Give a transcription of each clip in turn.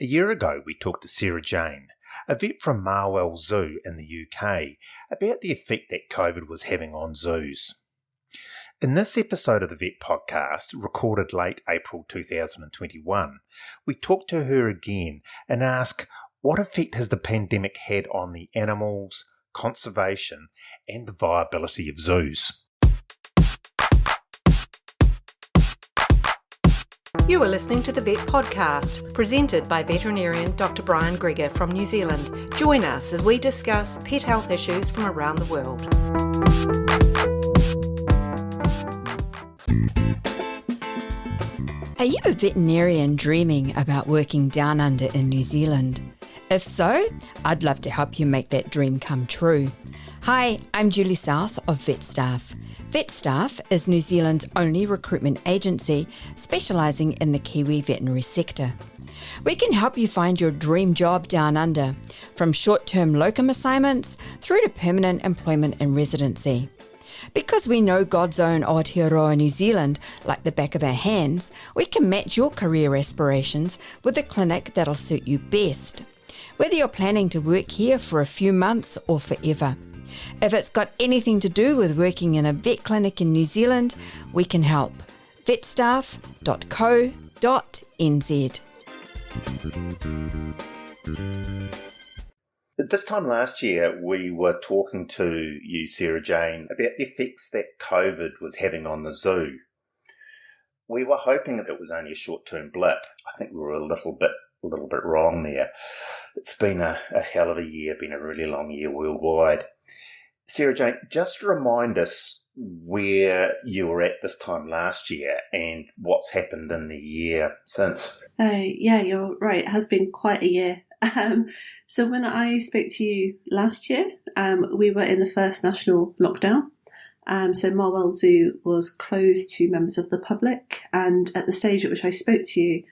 A year ago, we talked to Sarah-Jayne, a vet from Marwell Zoo in the UK, about the effect that COVID was having on zoos. In this episode of the Vet Podcast, recorded late April 2021, we talked to her again and asked what effect has the pandemic had on the animals, conservation, and the viability of zoos. You are listening to the Vet Podcast, presented by veterinarian Dr. Brian Greger from New Zealand. Join us as we discuss pet health issues from around the world. Are you a veterinarian dreaming about working down under in New Zealand? If so, I'd love to help you make that dream come true. Hi, I'm Julie South of VetStaff. VetStaff is New Zealand's only recruitment agency specialising in the Kiwi veterinary sector. We can help you find your dream job down under, from short-term locum assignments through to permanent employment and residency. Because we know God's own Aotearoa New Zealand like the back of our hands, we can match your career aspirations with a clinic that'll suit you best, whether you're planning to work here for a few months or forever. If it's got anything to do with working in a vet clinic in New Zealand, we can help. vetstaff.co.nz. At this time last year, we were talking to you, Sarah-Jayne, about the effects that COVID was having on the zoo. We were hoping that it was only a short-term blip. I think we were a little bit wrong there. It's been a hell of a year, been a really long year worldwide. Sarah-Jayne, just remind us where you were at this time last year and what's happened in the year since. Yeah, you're right. It has been quite a year. So when I spoke to you last year, we were in the first national lockdown. So Marwell Zoo was closed to members of the public. And at the stage at which I spoke to you,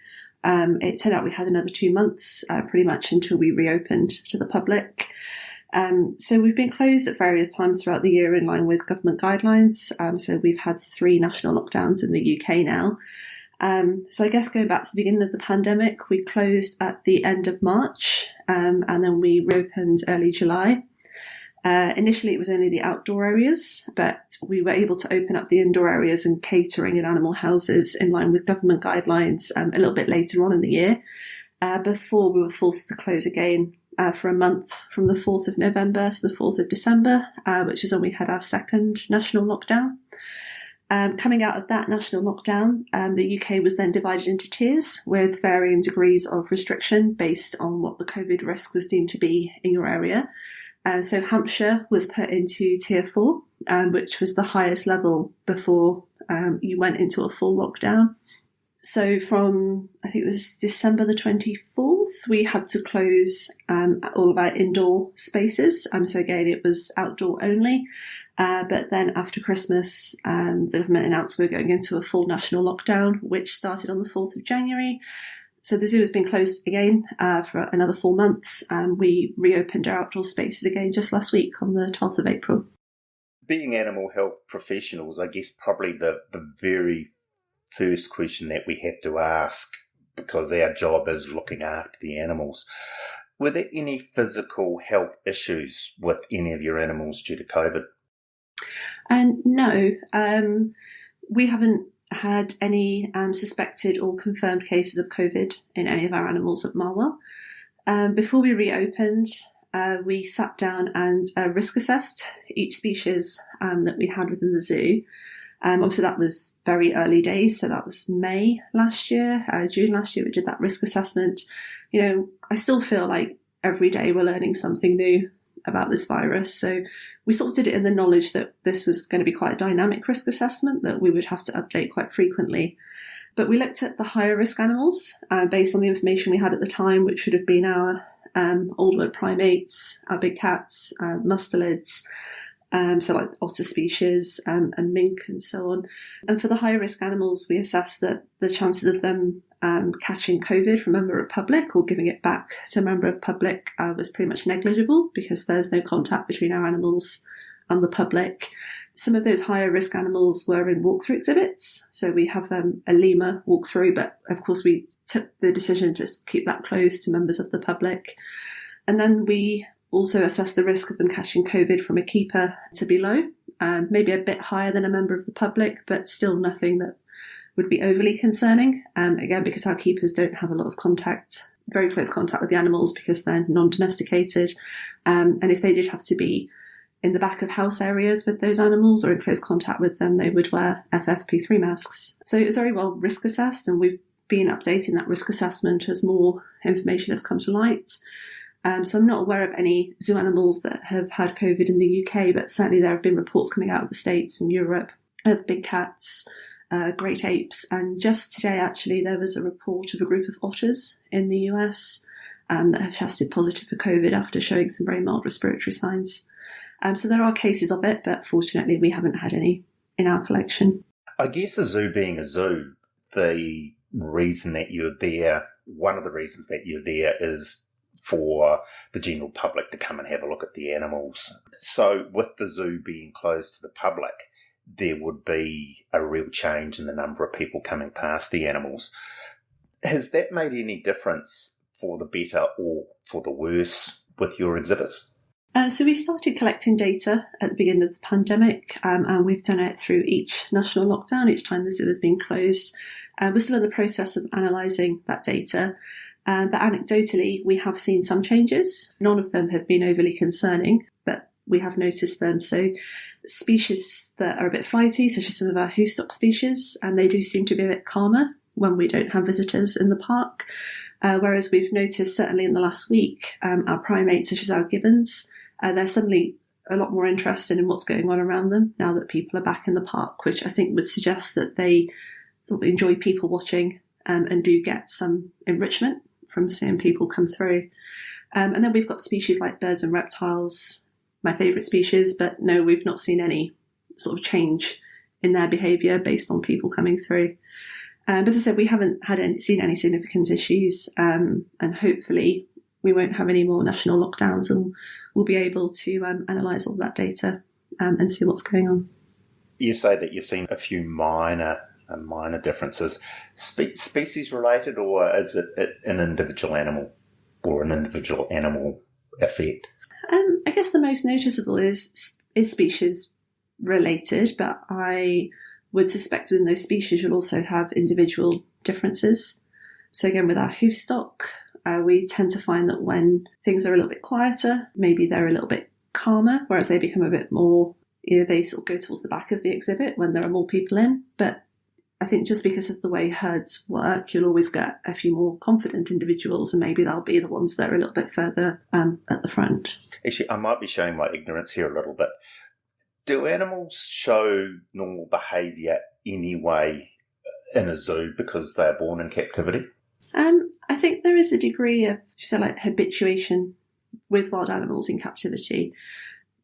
it turned out we had another 2 months, pretty much until we reopened to the public. So we've been closed at various times throughout the year in line with government guidelines. So we've had 3 national lockdowns in the UK now. So I guess going back to the beginning of the pandemic, we closed at the end of March, and then we reopened early July. Initially, it was only the outdoor areas, but we were able to open up the indoor areas and catering and animal houses in line with government guidelines a little bit later on in the year, before we were forced to close again for a month from the 4th of November to the 4th of December, which was when we had our second national lockdown. Coming out of that national lockdown, the UK was then divided into tiers with varying degrees of restriction based on what the COVID risk was deemed to be in your area. So Hampshire was put into tier 4, which was the highest level before you went into a full lockdown. So from, I think it was December the 24th, we had to close all of our indoor spaces. So again, it was outdoor only. But then after Christmas, the government announced we're going into a full national lockdown, which started on the 4th of January. So the zoo has been closed again for another 4 months. We reopened our outdoor spaces again just last week on the 12th of April. Being animal health professionals, I guess probably the very first question that we have to ask, because our job is looking after the animals, were there any physical health issues with any of your animals due to COVID? No, we haven't had any suspected or confirmed cases of COVID in any of our animals at Marwell. Before we reopened, we sat down and risk assessed each species that we had within the zoo. Obviously, that was very early days, so that was May last year, June last year, we did that risk assessment. You know, I still feel like every day we're learning something new about this virus. So we sort of did it in the knowledge that this was going to be quite a dynamic risk assessment that we would have to update quite frequently. But we looked at the higher risk animals based on the information we had at the time, which would have been our old-world primates, our big cats, mustelids, so like otter species and mink and so on. And for the higher risk animals, we assessed that the chances of them catching COVID from a member of public or giving it back to a member of public was pretty much negligible because there's no contact between our animals and the public. Some of those higher risk animals were in walkthrough exhibits. So we have a lemur walkthrough, but of course we took the decision to keep that closed to members of the public. And then we also assessed the risk of them catching COVID from a keeper to be low, maybe a bit higher than a member of the public, but still nothing that would be overly concerning. Again, because our keepers don't have a lot of contact, very close contact with the animals because they're non-domesticated. And if they did have to be in the back of house areas with those animals or in close contact with them, they would wear FFP3 masks. So it was very well risk assessed, and we've been updating that risk assessment as more information has come to light. So I'm not aware of any zoo animals that have had COVID in the UK, but certainly there have been reports coming out of the States and Europe of big cats, great apes, and just today actually there was a report of a group of otters in the US that have tested positive for COVID after showing some very mild respiratory signs. So there are cases of it, but fortunately we haven't had any in our collection. I guess a zoo being a zoo, the reason that you're there, one of the reasons that you're there is for the general public to come and have a look at the animals. So with the zoo being closed to the public, there would be a real change in the number of people coming past the animals. Has that made any difference for the better or for the worse with your exhibits? So we started collecting data at the beginning of the pandemic, and we've done it through each national lockdown, each time the zoo has been closed. We're still in the process of analysing that data, but anecdotally we have seen some changes. None of them have been overly concerning, but we have noticed them. So species that are a bit flighty, such as some of our hoofstock species, and they do seem to be a bit calmer when we don't have visitors in the park. Whereas we've noticed, certainly in the last week, our primates, such as our gibbons, they're suddenly a lot more interested in what's going on around them now that people are back in the park, which I think would suggest that they sort of enjoy people watching and do get some enrichment from seeing people come through. And then we've got species like birds and reptiles, my favourite species, but no, we've not seen any sort of change in their behaviour based on people coming through. But as I said, we haven't seen any significant issues, and hopefully we won't have any more national lockdowns, and we'll be able to analyse all that data and see what's going on. You say that you've seen a few minor differences. Species related, or is it an individual animal or an individual animal effect? I guess the most noticeable is species related, but I would suspect within those species you'll also have individual differences. So again, with our hoofstock, we tend to find that when things are a little bit quieter, maybe they're a little bit calmer, whereas they become a bit more, they sort of go towards the back of the exhibit when there are more people in. But I think just because of the way herds work, you'll always get a few more confident individuals, and maybe they'll be the ones that are a little bit further at the front. Actually, I might be showing my ignorance here a little bit. Do animals show normal behaviour anyway in a zoo because they're born in captivity? I think there is a degree of, habituation with wild animals in captivity,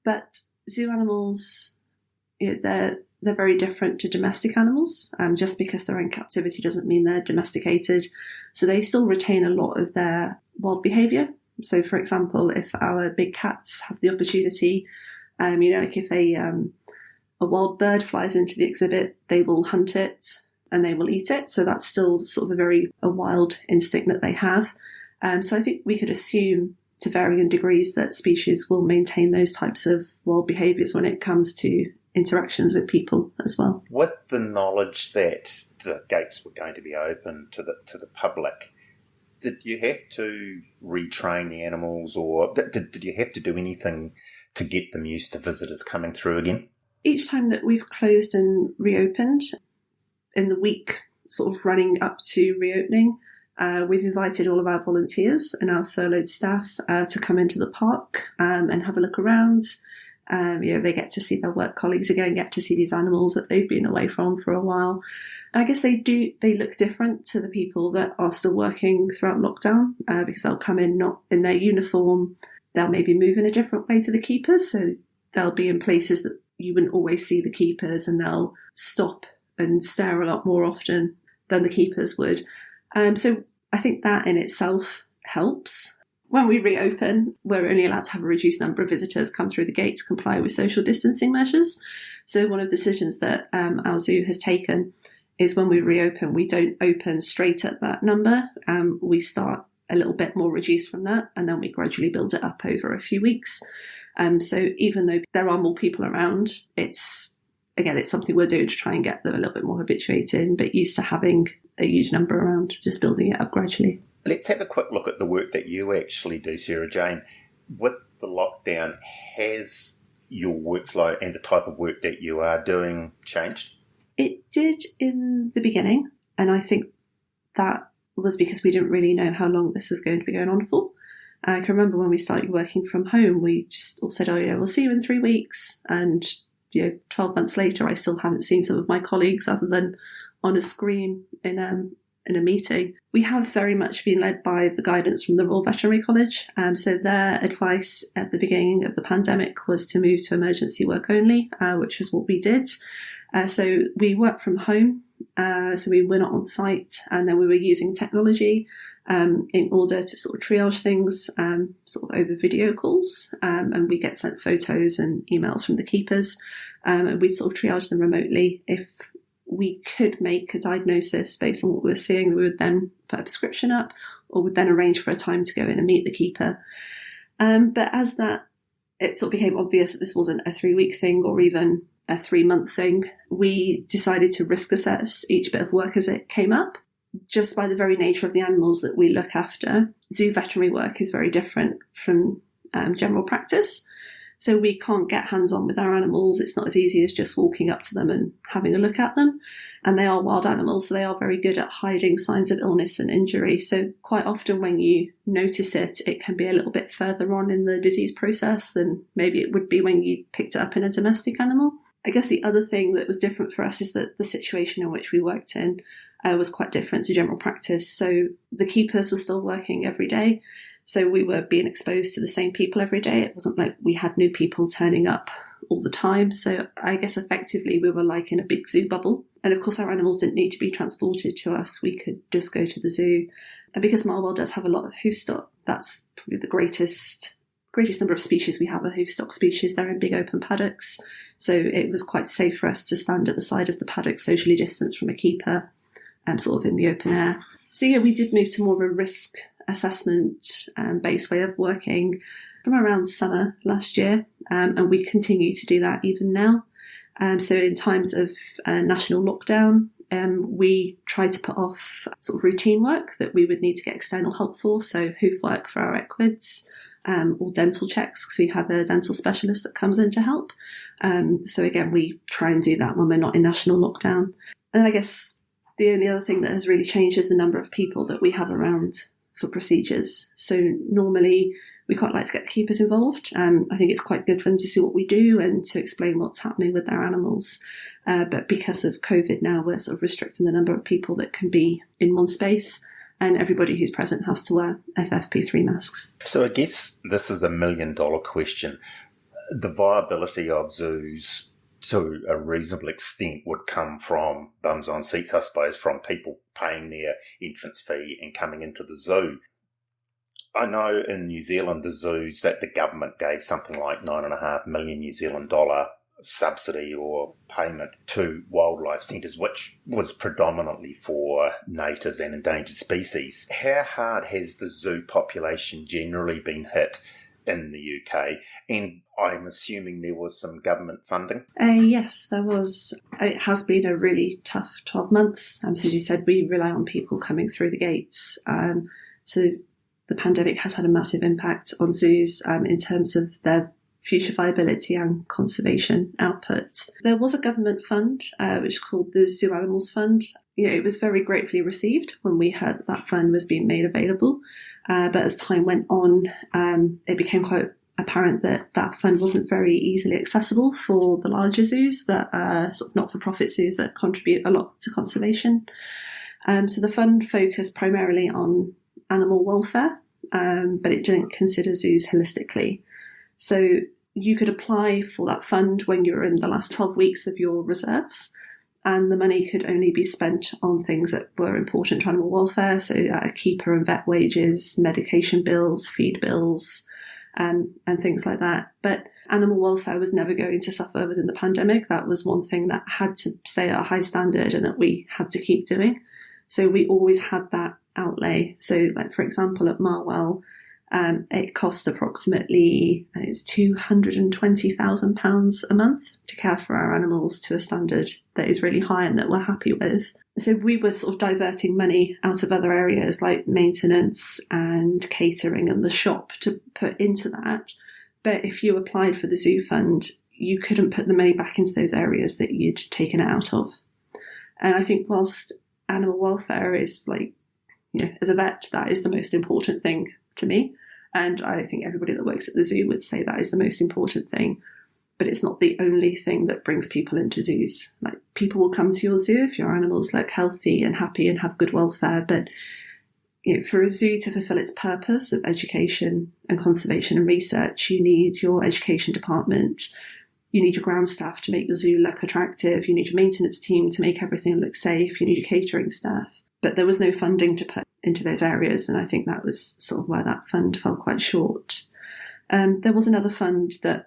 but zoo animals, they're very different to domestic animals. Just because they're in captivity doesn't mean they're domesticated, so they still retain a lot of their wild behaviour. So, for example, if our big cats have the opportunity, like if a wild bird flies into the exhibit, they will hunt it and they will eat it. So that's still sort of a wild instinct that they have. So I think we could assume to varying degrees that species will maintain those types of wild behaviours when it comes to interactions with people as well. With the knowledge that the gates were going to be open to the public, did you have to retrain the animals, or did you have to do anything to get them used to visitors coming through again? Each time that we've closed and reopened, in the week sort of running up to reopening, we've invited all of our volunteers and our furloughed staff to come into the park and have a look around. They get to see their work colleagues again, get to see these animals that they've been away from for a while. And I guess they look different to the people that are still working throughout lockdown because they'll come in not in their uniform. They'll maybe move in a different way to the keepers. So they'll be in places that you wouldn't always see the keepers, and they'll stop and stare a lot more often than the keepers would. So I think that in itself helps. when we reopen, we're only allowed to have a reduced number of visitors come through the gate to comply with social distancing measures. So one of the decisions that our zoo has taken is when we reopen, we don't open straight at that number. We start a little bit more reduced from that, and then we gradually build it up over a few weeks. So even though there are more people around, it's something we're doing to try and get them a little bit more habituated and a bit used to having a huge number around, just building it up gradually. Let's have a quick look at the work that you actually do, Sarah-Jayne. With the lockdown, has your workflow and the type of work that you are doing changed? It did in the beginning, and I think that was because we didn't really know how long this was going to be going on for. I can remember when we started working from home, we just all said, we'll see you in 3 weeks. And, 12 months later, I still haven't seen some of my colleagues other than on a screen in a meeting. We have very much been led by the guidance from the Royal Veterinary College. So their advice at the beginning of the pandemic was to move to emergency work only, which was what we did. So we work from home, so we were not on site, and then we were using technology in order to sort of triage things sort of over video calls, and we get sent photos and emails from the keepers, and we'd sort of triage them remotely. If we could make a diagnosis based on what we were seeing, we would then put a prescription up, or would then arrange for a time to go in and meet the keeper. But as it sort of became obvious that this wasn't a 3-week thing or even a 3-month thing, we decided to risk assess each bit of work as it came up. Just by the very nature of the animals that we look after, zoo veterinary work is very different from general practice. So we can't get hands-on with our animals. It's not as easy as just walking up to them and having a look at them. And they are wild animals, so they are very good at hiding signs of illness and injury. So quite often when you notice it, it can be a little bit further on in the disease process than maybe it would be when you picked it up in a domestic animal. I guess the other thing that was different for us is that the situation in which we worked in was quite different to general practice. So the keepers were still working every day. So we were being exposed to the same people every day. It wasn't like we had new people turning up all the time. So I guess effectively we were like in a big zoo bubble. And of course our animals didn't need to be transported to us. We could just go to the zoo. And because Marwell does have a lot of hoofstock, that's probably the greatest number of species we have are hoofstock species. They're in big open paddocks. So it was quite safe for us to stand at the side of the paddock, socially distanced from a keeper, sort of in the open air. So yeah, we did move to more of a risk assessment based way of working from around summer last year, and we continue to do that even now. So in times of national lockdown, we try to put off sort of routine work that we would need to get external help for, so hoof work for our equids, or dental checks, because we have a dental specialist that comes in to help. So again, we try and do that when we're not in national lockdown. And then I guess the only other thing that has really changed is the number of people that we have around for procedures. So normally we quite like to get keepers involved. I think it's quite good for them to see what we do and to explain what's happening with their animals. But because of COVID now, we're sort of restricting the number of people that can be in one space, and everybody who's present has to wear FFP3 masks. So I guess this is $1 million question. The viability of zoos to a reasonable extent would come from bums on seats, I suppose, from people paying their entrance fee and coming into the zoo. I know in New Zealand, the zoos, that the government gave something like $9.5 million New Zealand dollar subsidy or payment to wildlife centres, which was predominantly for natives and endangered species. How hard has the zoo population generally been hit in the UK? And I'm assuming there was some government funding? Yes, there was. It has been a really tough 12 months. So as you said, we rely on people coming through the gates. So the pandemic has had a massive impact on zoos in terms of their future viability and conservation output. There was a government fund, which is called the Zoo Animals Fund. It was very gratefully received when we heard that fund was being made available. But as time went on, it became quite apparent that that fund wasn't very easily accessible for the larger zoos, that are sort of not-for-profit zoos that contribute a lot to conservation. So the fund focused primarily on animal welfare, but it didn't consider zoos holistically. So you could apply for that fund when you're in the last 12 weeks of your reserves, and the money could only be spent on things that were important to animal welfare, so keeper and vet wages, medication bills, feed bills, and things like that. But animal welfare was never going to suffer within the pandemic. That was one thing that had to stay at a high standard and that we had to keep doing. So we always had that outlay. So, like, for example, at Marwell, it costs approximately £220,000 a month to care for our animals to a standard that is really high and that we're happy with. So we were sort of diverting money out of other areas like maintenance and catering and the shop to put into that. But if you applied for the zoo fund, you couldn't put the money back into those areas that you'd taken it out of. And I think whilst animal welfare is, like, as a vet, that is the most important thing to me. And I think everybody that works at the zoo would say that is the most important thing. But it's not the only thing that brings people into zoos. Like, people will come to your zoo if your animals look healthy and happy and have good welfare. But for a zoo to fulfill its purpose of education and conservation and research, you need your education department, you need your ground staff to make your zoo look attractive, you need your maintenance team to make everything look safe, you need your catering staff. But there was no funding to put into those areas, and I think that was sort of where that fund fell quite short. There is another fund that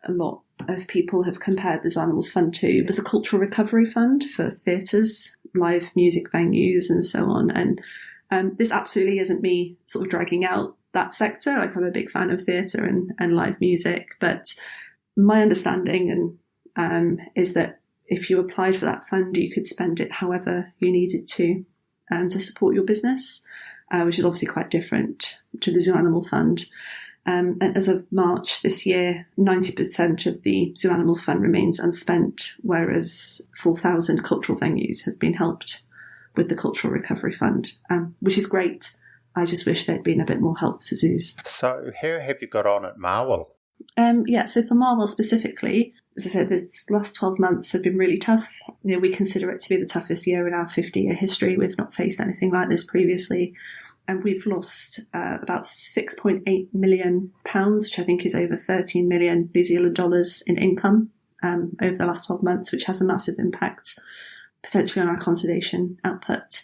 a lot of people have compared the Zoo Animals Fund to. It was the Cultural Recovery Fund for theatres, live music venues and so on. And this absolutely isn't me sort of dragging out that sector. Like, I'm a big fan of theatre and live music, but my understanding is that if you applied for that fund, you could spend it however you needed to support your business, which is obviously quite different to the Zoo Animal Fund. And as of March this year, 90% of the Zoo Animals Fund remains unspent, whereas 4,000 cultural venues have been helped with the Cultural Recovery Fund, which is great. I just wish there'd been a bit more help for zoos. So how have you got on at Marwell? So for Marwell specifically, as I said, this last 12 months have been really tough. We consider it to be the toughest year in our 50-year history. We've not faced anything like this previously. And we've lost about £6.8 million, which I think is over 13 million New Zealand dollars in income over the last 12 months, which has a massive impact potentially on our conservation output.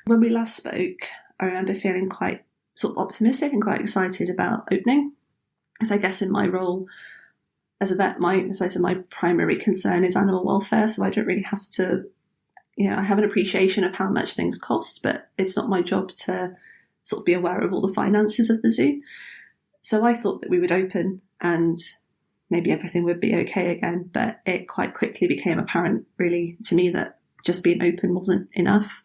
When we last spoke, I remember feeling quite sort of optimistic and quite excited about opening. As I guess in my role as a vet, my primary concern is animal welfare, so I don't really have to, I have an appreciation of how much things cost, but it's not my job to sort of be aware of all the finances of the zoo. So I thought that we would open and maybe everything would be okay again, but it quite quickly became apparent really to me that just being open wasn't enough.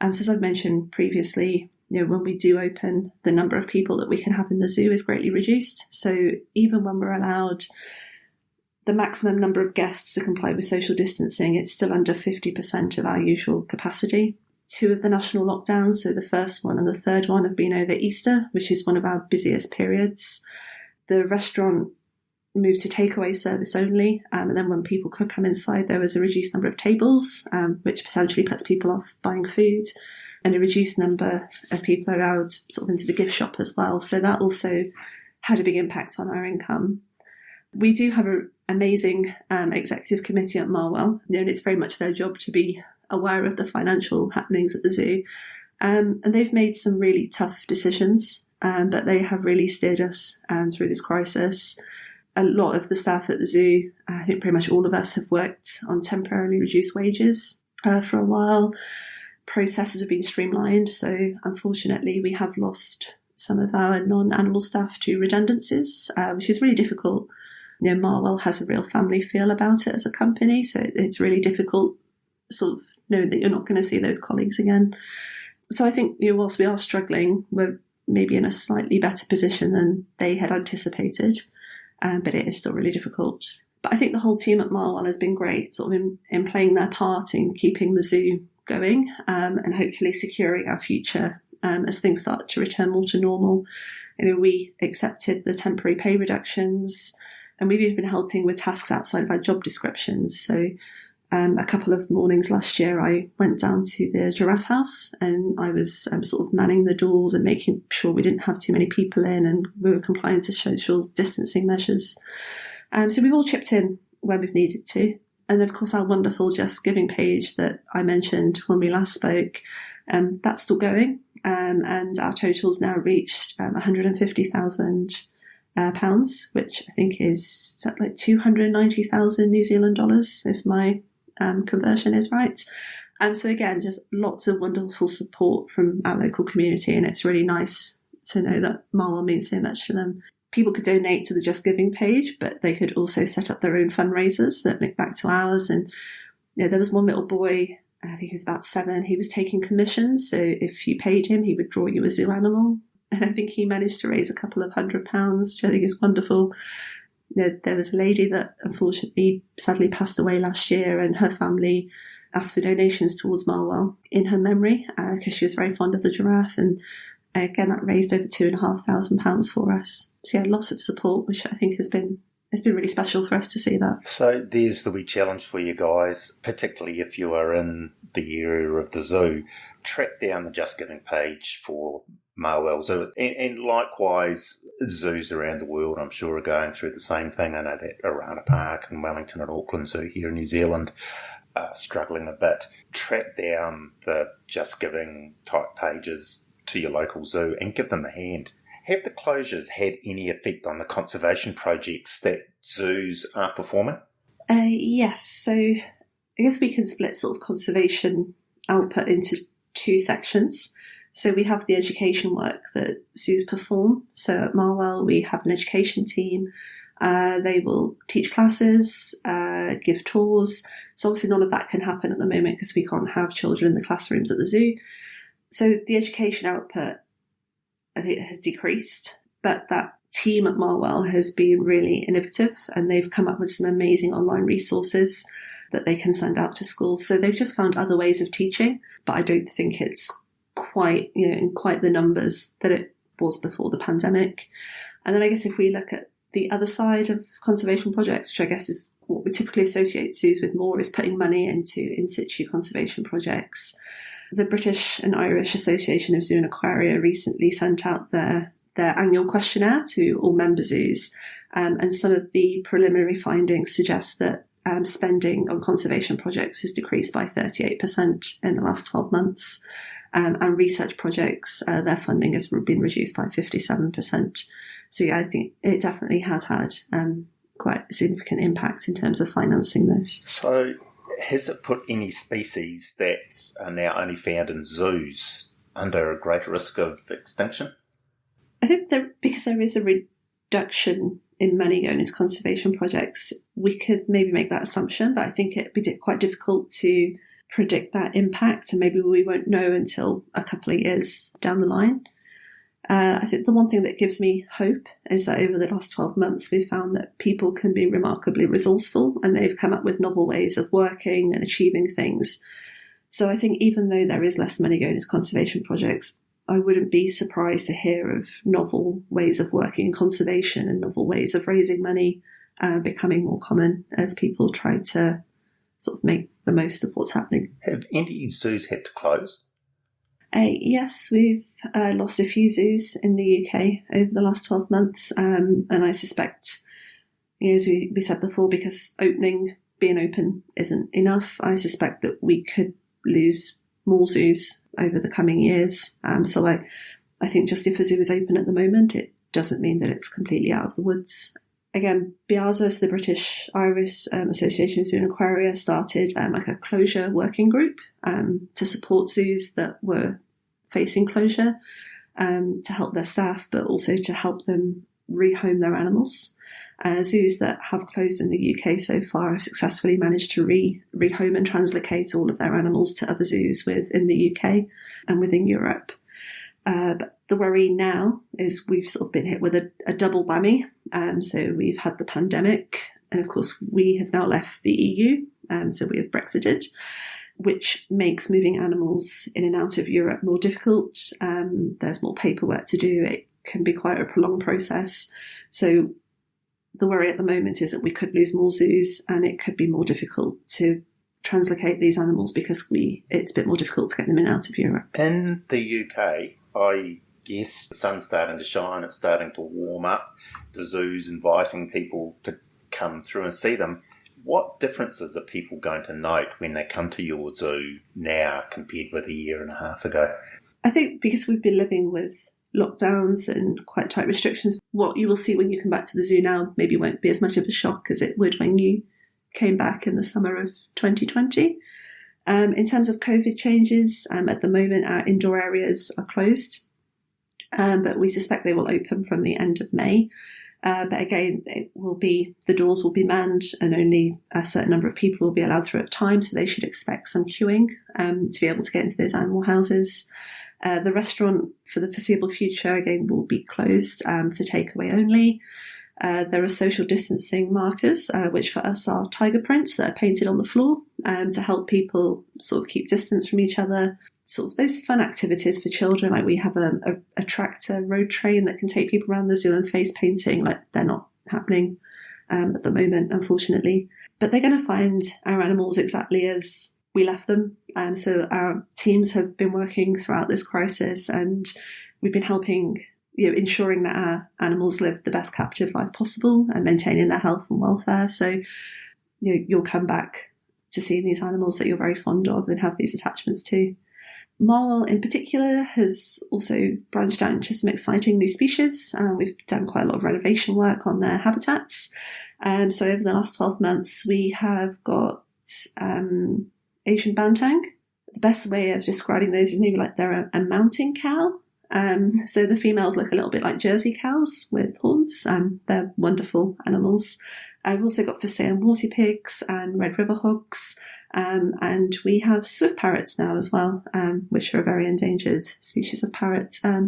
So as I've mentioned previously, when we do open, the number of people that we can have in the zoo is greatly reduced. So even when we're allowed the maximum number of guests to comply with social distancing, it's still under 50% of our usual capacity. 2 of the national lockdowns, so the first one and the third one, have been over Easter, which is one of our busiest periods. The restaurant moved to takeaway service only, and then when people could come inside, there was a reduced number of tables, which potentially puts people off buying food, and a reduced number of people allowed sort of into the gift shop as well. So that also had a big impact on our income. We do have an amazing executive committee at Marwell, and it's very much their job to be aware of the financial happenings at the zoo. And they've made some really tough decisions, but they have really steered us through this crisis. A lot of the staff at the zoo, I think pretty much all of us, have worked on temporarily reduced wages for a while. Processes have been streamlined, so unfortunately we have lost some of our non-animal staff to redundancies, which is really difficult. Marwell has a real family feel about it as a company, so it's really difficult sort of knowing that you're not going to see those colleagues again. So I think, whilst we are struggling, we're maybe in a slightly better position than they had anticipated, but it is still really difficult. But I think the whole team at Marwell has been great, sort of in playing their part in keeping the zoo going, and hopefully securing our future as things start to return more to normal. We accepted the temporary pay reductions, and we've even been helping with tasks outside of our job descriptions. So a couple of mornings last year, I went down to the giraffe house and I was sort of manning the doors and making sure we didn't have too many people in and we were compliant to social distancing measures. So we've all chipped in where we've needed to. And of course, our wonderful Just Giving page that I mentioned when we last spoke, that's still going. And our total's now reached £150,000, which I think is like 290,000 New Zealand dollars, if my conversion is right. So again, just lots of wonderful support from our local community, and it's really nice to know that Marwell means so much to them. People could donate to the Just Giving page, but they could also set up their own fundraisers that link back to ours. And there was one little boy, I think he was about 7, he was taking commissions. So if you paid him, he would draw you a zoo animal. And I think he managed to raise a couple of £100, which I think is wonderful. There was a lady that unfortunately sadly passed away last year, and her family asked for donations towards Marwell in her memory because she was very fond of the giraffe. And again, that raised over £2,500 for us. So yeah, lots of support, which I think has been really special for us to see that. So there's the wee challenge for you guys, particularly if you are in the area of the zoo. Track down the Just Giving page for Marwell Zoo. And likewise, zoos around the world, I'm sure, are going through the same thing. I know that Arana Park and Wellington and Auckland Zoo here in New Zealand are struggling a bit. Track down the Just Giving type pages to your local zoo and give them a hand. Have the closures had any effect on the conservation projects that zoos are performing? Yes, so I guess we can split sort of conservation output into 2 sections. So we have the education work that zoos perform. So at Marwell, we have an education team. They will teach classes, give tours. So obviously none of that can happen at the moment because we can't have children in the classrooms at the zoo. So the education output, I think, has decreased, but that team at Marwell has been really innovative, and they've come up with some amazing online resources that they can send out to schools. So they've just found other ways of teaching, but I don't think it's quite, in quite the numbers that it was before the pandemic. And then I guess if we look at the other side of conservation projects, which I guess is what we typically associate zoos with more, is putting money into in situ conservation projects. The British and Irish Association of Zoo and Aquaria recently sent out their annual questionnaire to all member zoos, and some of the preliminary findings suggest that spending on conservation projects has decreased by 38% in the last 12 months, and research projects, their funding has been reduced by 57%. So yeah, I think it definitely has had quite a significant impact in terms of financing those. So has it put any species that are now only found in zoos under a greater risk of extinction? I think because there is a reduction in money going into conservation projects, we could maybe make that assumption, but I think it'd be quite difficult to predict that impact, and maybe we won't know until a couple of years down the line. I think the one thing that gives me hope is that over the last 12 months, we've found that people can be remarkably resourceful, and they've come up with novel ways of working and achieving things. So I think even though there is less money going into conservation projects, I wouldn't be surprised to hear of novel ways of working in conservation and novel ways of raising money becoming more common as people try to sort of make the most of what's happening. Have any zoos had to close? Yes, we've lost a few zoos in the UK over the last 12 months, and I suspect, as we said before, because being open isn't enough, I suspect that we could lose more zoos over the coming years. So I think just if a zoo is open at the moment, it doesn't mean that it's completely out of the woods. Again, BIAZA, the British Irish Association of Zoo and Aquaria, started like a closure working group to support zoos that were facing closure, to help their staff, but also to help them rehome their animals. Zoos that have closed in the UK so far have successfully managed to rehome and translocate all of their animals to other zoos within the UK and within Europe. But the worry now is we've sort of been hit with a double whammy. So we've had the pandemic, and of course we have now left the EU, so we have Brexited, which makes moving animals in and out of Europe more difficult. There's more paperwork to do. It can be quite a prolonged process. So the worry at the moment is that we could lose more zoos, and it could be more difficult to translocate these animals because it's a bit more difficult to get them in and out of Europe. In the UK, I guess the sun's starting to shine, it's starting to warm up, the zoo's inviting people to come through and see them. What differences are people going to note when they come to your zoo now compared with a year and a half ago? I think because we've been living with lockdowns and quite tight restrictions, what you will see when you come back to the zoo now maybe won't be as much of a shock as it would when you came back in the summer of 2020. In terms of COVID changes, at the moment our indoor areas are closed, but we suspect they will open from the end of May. But again, the doors will be manned and only a certain number of people will be allowed through at a time, so they should expect some queuing to be able to get into those animal houses. The restaurant for the foreseeable future, again, will be closed for takeaway only. There are social distancing markers, which for us are tiger prints that are painted on the floor to help people sort of keep distance from each other. Sort of those fun activities for children, like we have a tractor road train that can take people around the zoo and face painting, like they're not happening at the moment, unfortunately. But they're going to find our animals exactly as we left them. So our teams have been working throughout this crisis, and we've been helping, ensuring that our animals live the best captive life possible and maintaining their health and welfare. So you'll come back to seeing these animals that you're very fond of and have these attachments to. Marwell in particular has also branched out into some exciting new species. We've done quite a lot of renovation work on their habitats. So over the last 12 months, we have got Asian bantang. The best way of describing those is maybe like they're a mountain cow. So the females look a little bit like Jersey cows with horns. They're wonderful animals. I've also got for sale water pigs and red river hogs. And we have swift parrots now as well, which are a very endangered species of parrot. I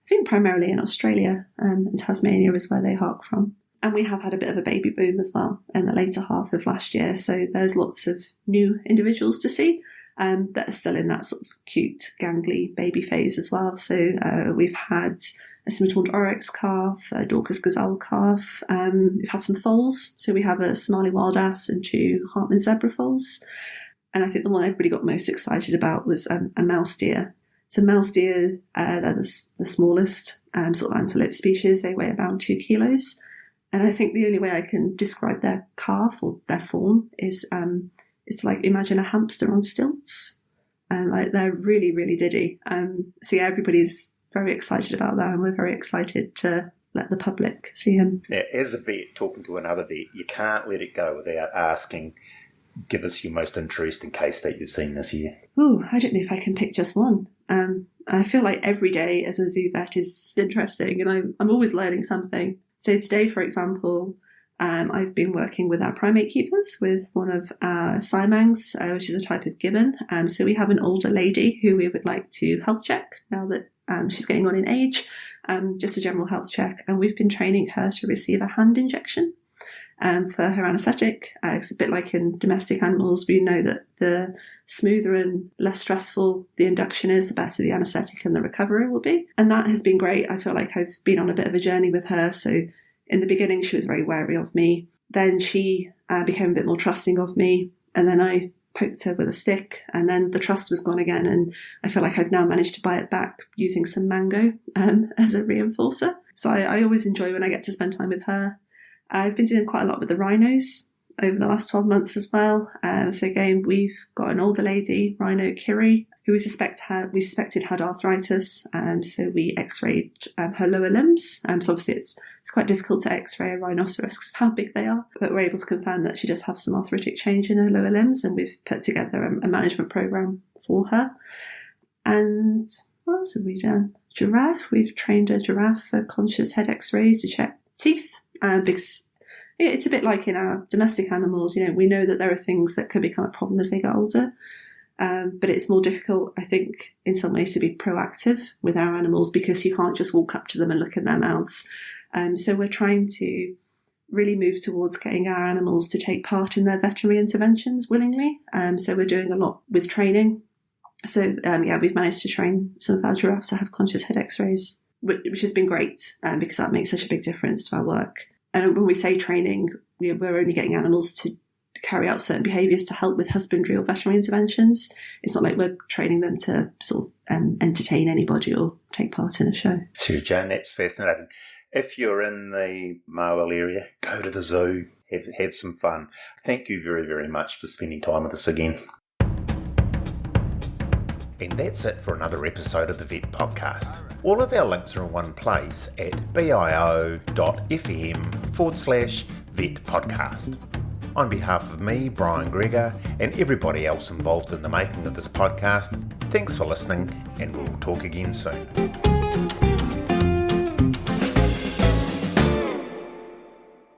think primarily in Australia, and Tasmania is where they hark from. And we have had a bit of a baby boom as well in the later half of last year. So there's lots of new individuals to see that are still in that sort of cute, gangly baby phase as well. So we've had a Smithorn oryx calf, a Dorcas gazelle calf. We've had some foals. So we have a Somali wild ass and 2 Hartman zebra foals. And I think the one everybody got most excited about was a mouse deer. So mouse deer, they're the smallest sort of antelope species. They weigh about 2 kilos. And I think the only way I can describe their calf or their fawn is to like imagine a hamster on stilts. Like they're really, really diddy. So yeah, everybody's very excited about that, and we're very excited to let the public see him. Now, as a vet talking to another vet, you can't let it go without asking, give us your most interesting case that you've seen this year. Oh, I don't know if I can pick just one. I feel like every day as a zoo vet is interesting, and I'm always learning something. So today, for example, I've been working with our primate keepers with one of our siamangs, which is a type of gibbon. So we have an older lady who we would like to health check now that she's getting on in age, just a general health check. And we've been training her to receive a hand injection for her anaesthetic. It's a bit like in domestic animals. We know that the smoother and less stressful the induction is, the better the anaesthetic and the recovery will be. And that has been great. I feel like I've been on a bit of a journey with her. So in the beginning, she was very wary of me. Then she became a bit more trusting of me. And then I poked her with a stick, and then the trust was gone again. And I feel like I've now managed to buy it back using some mango as a reinforcer. So I always enjoy when I get to spend time with her. I've been doing quite a lot with the rhinos over the last 12 months as well. So again, we've got an older lady, Rhino Kiri, who we suspected had arthritis. So we x-rayed her lower limbs. So obviously it's quite difficult to x-ray a rhinoceros because of how big they are. But we're able to confirm that she does have some arthritic change in her lower limbs, and we've put together a management program for her. And what else have we done? Giraffe. We've trained a giraffe for conscious head x-rays to check teeth. Because it's a bit like in our domestic animals, we know that there are things that can become a problem as they get older. But it's more difficult, I think, in some ways to be proactive with our animals because you can't just walk up to them and look in their mouths. So we're trying to really move towards getting our animals to take part in their veterinary interventions willingly. So we're doing a lot with training. So, we've managed to train some of our giraffes to have conscious head x-rays, which has been great because that makes such a big difference to our work. And when we say training, we're only getting animals to carry out certain behaviours to help with husbandry or veterinary interventions. It's not like we're training them to sort of entertain anybody or take part in a show. Sarah-Jayne, that's fascinating. If you're in the Marwell area, go to the zoo, have some fun. Thank you very, very much for spending time with us again. And that's it for another episode of the Vet Podcast. All of our links are in one place at bio.fm/Vet Podcast. On behalf of me, Brian Gregor, and everybody else involved in the making of this podcast, thanks for listening, and we'll talk again soon.